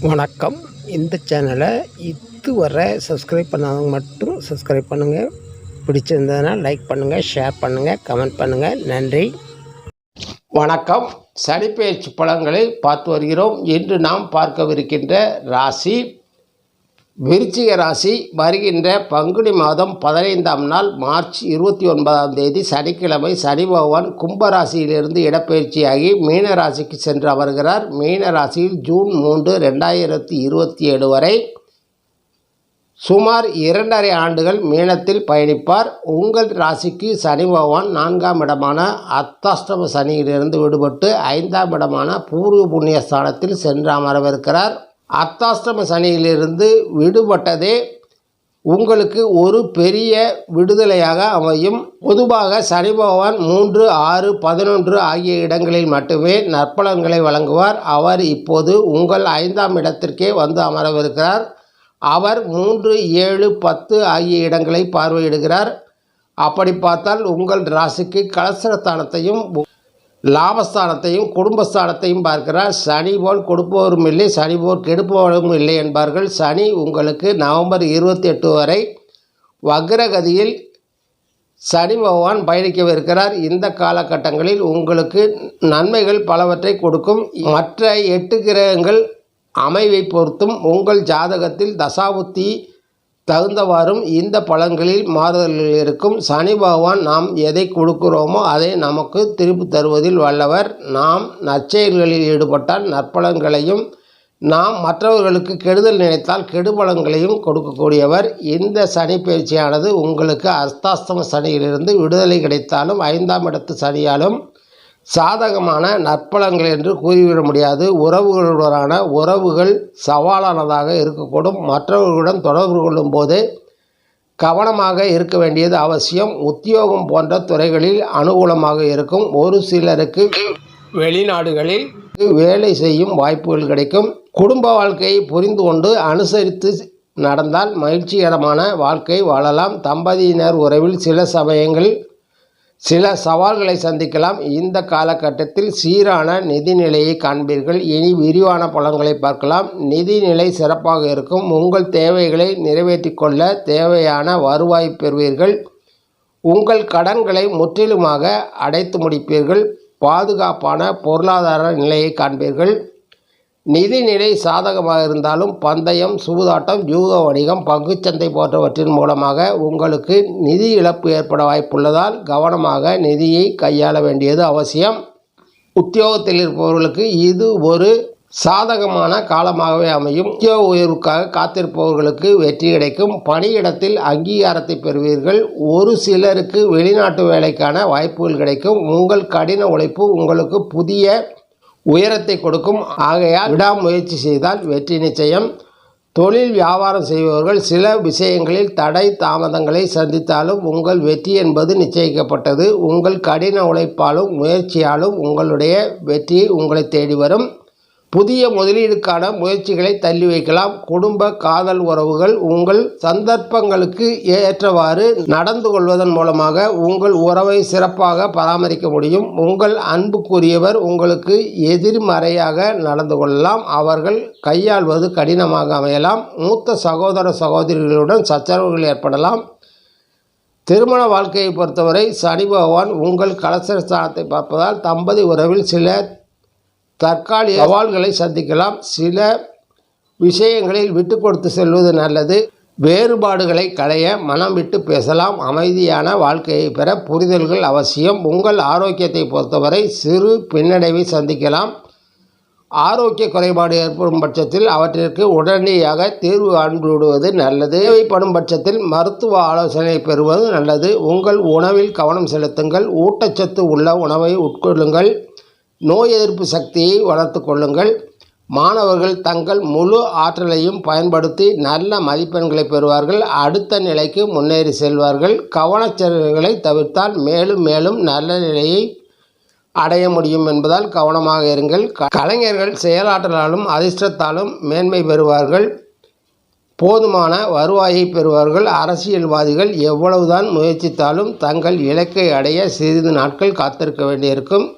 வணக்கம். இந்த சேனலை இதுவரை சப்ஸ்கிரைப் பண்ணாதவங்க மட்டும் சப்ஸ்கிரைப் பண்ணுங்கள். பிடிச்சிருந்ததுன்னா லைக் பண்ணுங்கள், ஷேர் பண்ணுங்கள், கமெண்ட் பண்ணுங்கள். நன்றி. வணக்கம். சனிப்பெயர்ச்சி பலன்களை பார்த்து வருகிறோம். இன்று நாம் பார்க்கவிருக்கின்ற ராசி விருச்சிக ராசி. வருகின்ற பங்குனி மாதம் 15ஆம் நாள் மார்ச் 29ஆம் தேதி சனிக்கிழமை சனி பகவான் கும்பராசியிலிருந்து இடப்பெயர்ச்சியாகி மீன ராசிக்கு சென்று அமர்கிறார். மீன ராசியில் ஜூன் 3, 2027 வரை சுமார் 2.5 ஆண்டுகள் மீனத்தில் பயணிப்பார். உங்கள் ராசிக்கு சனி பகவான் 4ஆம் இடமான அர்த்தாஷ்டம சனியிலிருந்து விடுபட்டு 5ஆம் இடமான பூர்வ புண்ணிய ஸ்தானத்தில் சென்று அமரவிருக்கிறார். அர்த்தாஷ்டம சனியிலிருந்து விடுபட்டதே உங்களுக்கு ஒரு பெரிய விடுதலையாக அமையும். பொதுவாக சனி பகவான் 3, 6, 11 ஆகிய இடங்களில் மட்டுமே நற்பலன்களை வழங்குவார். அவர் இப்போது உங்கள் 5ஆம் இடத்திற்கே வந்து அமரவிருக்கிறார். அவர் 3, 7, 10 ஆகிய இடங்களை பார்வையிடுகிறார். அப்படி பார்த்தால் உங்கள் ராசிக்கு கலசரஸ்தானத்தையும் லாபஸ்தானத்தையும் குடும்பஸ்தானத்தையும் பார்க்கிறார். சனி போல் கொடுப்பவரும் இல்லை, சனி போல் கெடுப்பவரும் இல்லை என்பார்கள். சனி உங்களுக்கு நவம்பர் 28 வரை வக்ரகதியில் சனி பகவான் பயணிக்கவிருக்கிறார். இந்த காலகட்டங்களில் உங்களுக்கு நன்மைகள் பலவற்றை கொடுக்கும். மற்ற 8 கிரகங்கள் அமைவை பொறுத்தும் உங்கள் ஜாதகத்தில் தசாபுத்தி தகுந்தவாறும் இந்த பலன்களில் மாறுதல்கள் இருக்கும். சனி பகவான் நாம் எதை கொடுக்கிறோமோ அதை நமக்கு திருப்பி தருவதில் வல்லவர். நாம் நற்செயல்களில் ஈடுபட்டால் நற்பலன்களையும், நாம் மற்றவர்களுக்கு கெடுதல் நினைத்தால் கெடுபலன்களையும் கொடுக்கக்கூடியவர். இந்த சனி பயிற்சியானது உங்களுக்கு அர்த்தாஷ்டம சனியிலிருந்து விடுதலை கிடைத்தாலும் 5ஆம் இடத்து சனியாலும் சாதகமான நற்பலன்கள் என்று கூறிவிட முடியாது. உறவுகளுடனான உறவுகள் சவாலானதாக இருக்கக்கூடும். மற்றவர்களுடன் தொடர்பு கொள்ளும் போது கவனமாக இருக்க வேண்டியது அவசியம். உத்தியோகம் போன்ற துறைகளில் அனுகூலமாக இருக்கும். ஒரு சிலருக்கு வெளிநாடுகளில் வேலை செய்யும் வாய்ப்புகள் கிடைக்கும். குடும்ப வாழ்க்கையை புரிந்து கொண்டு அனுசரித்து நடந்தால் மகிழ்ச்சிகரமான வாழ்க்கை வாழலாம். தம்பதியினர் உறவில் சில சமயங்கள் சில சவால்களை சந்திக்கலாம். இந்த காலகட்டத்தில் சீரான நிதிநிலையை காண்பீர்கள். இனி விரிவான பலன்களை பார்க்கலாம். நிதிநிலை சிறப்பாக இருக்கும். உங்கள் தேவைகளை நிறைவேற்றி கொள்ள தேவையான வருவாய் பெறுவீர்கள். உங்கள் கடன்களை முற்றிலுமாக அடைத்து முடிப்பீர்கள். பாதுகாப்பான பொருளாதார நிலையை காண்பீர்கள். நிதிநிலை சாதகமாக இருந்தாலும் பந்தயம், சூதாட்டம், யூக வணிகம், பங்குச்சந்தை போன்றவற்றின் மூலமாக உங்களுக்கு நிதி இழப்பு ஏற்பட வாய்ப்புள்ளதால் கவனமாக நிதியை கையாள வேண்டியது அவசியம். உத்தியோகத்தில் இருப்பவர்களுக்கு இது ஒரு சாதகமான காலமாகவே அமையும். உத்தியோக உயர்வுக்காக காத்திருப்பவர்களுக்கு வெற்றி கிடைக்கும். பணியிடத்தில் அங்கீகாரத்தை பெறுவீர்கள். ஒரு சிலருக்கு வெளிநாட்டு வேலைக்கான வாய்ப்புகள் கிடைக்கும். உங்கள் கடின உழைப்பு உங்களுக்கு புதிய உயரத்தை கொடுக்கும். ஆகையால் விடாமுயற்சி செய்தால் வெற்றி நிச்சயம். தொழில் வியாபாரம் செய்பவர்கள் சில விஷயங்களில் தடை தாமதங்களை சந்தித்தாலும் உங்கள் வெற்றி என்பது நிச்சயிக்கப்பட்டது. உங்கள் கடின உழைப்பாலும் முயற்சியாலும் உங்களுடைய வெற்றி உங்களை தேடி வரும். புதிய முதலீடுக்கான முயற்சிகளை தள்ளி வைக்கலாம். குடும்ப காதல் உறவுகள் உங்கள் சந்தர்ப்பங்களுக்கு ஏற்றவாறு நடந்து கொள்வதன் மூலமாக உங்கள் உறவை சிறப்பாக பராமரிக்க முடியும். உங்கள் அன்புக்குரியவர் உங்களுக்கு எதிர்மறையாக நடந்து கொள்ளலாம். அவர்கள் கையாள்வது கடினமாக அமையலாம். மூத்த சகோதர சகோதரிகளுடன் சச்சரவுகள் ஏற்படலாம். திருமண வாழ்க்கையை பொறுத்தவரை சனி பகவான் உங்கள் கலசரஸ்தானத்தை பார்ப்பதால் தம்பதி உறவில் சில தற்காலிக சவால்களை சந்திக்கலாம். சில விஷயங்களில் விட்டு கொடுத்து செல்வது நல்லது. வேறுபாடுகளை களைய மனம் விட்டு பேசலாம். அமைதியான வாழ்க்கையை பெற புரிதல்கள் அவசியம். உங்கள் ஆரோக்கியத்தை பொறுத்தவரை சிறு பின்னடைவை சந்திக்கலாம். ஆரோக்கிய குறைபாடு ஏற்படும் பட்சத்தில் அவற்றிற்கு உடனடியாக தீர்வு காண்பிடுவது நல்லது. தேவைப்படும் பட்சத்தில் மருத்துவ ஆலோசனை பெறுவது நல்லது. உங்கள் உணவில் கவனம் செலுத்துங்கள். ஊட்டச்சத்து உள்ள உணவை உட்கொள்ளுங்கள். நோய் எதிர்ப்பு சக்தியை வளர்த்து கொள்ளுங்கள். மாணவர்கள் தங்கள் முழு ஆற்றலையும் பயன்படுத்தி நல்ல மதிப்பெண்களை பெறுவார்கள். அடுத்த நிலைக்கு முன்னேறி செல்வார்கள். கவனச்சிதறல்களை தவிர்த்தால் மேலும் மேலும் நல்ல நிலையை அடைய முடியும் என்பதால் கவனமாக இருங்கள். கலைஞர்கள் செயலாற்றலாலும் அதிர்ஷ்டத்தாலும் மேன்மை பெறுவார்கள். போதுமான வருவாயை பெறுவார்கள். அரசியல்வாதிகள் எவ்வளவுதான் முயற்சித்தாலும் தங்கள் இலக்கை அடைய சிறிது நாட்கள் காத்திருக்க வேண்டியிருக்கும்.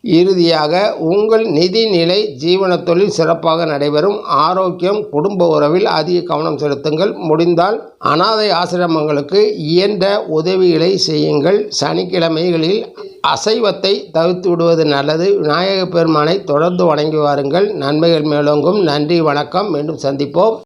இறுதியாக உங்கள் நிதி நிலை, ஜீவன தொழில் சிறப்பாக நடைபெறும். ஆரோக்கியம், குடும்ப உறவில் அதிக கவனம் செலுத்துங்கள். முடிந்தால் அனாதை ஆசிரமங்களுக்கு இயன்ற உதவிகளை செய்யுங்கள். சனிக்கிழமைகளில் அசைவத்தை தவிர்த்து விடுவது நல்லது. விநாயகப் பெருமானை தொடர்ந்து வணங்கி வாருங்கள். நன்மைகள் மேலோங்கும். நன்றி, வணக்கம். மீண்டும் சந்திப்போம்.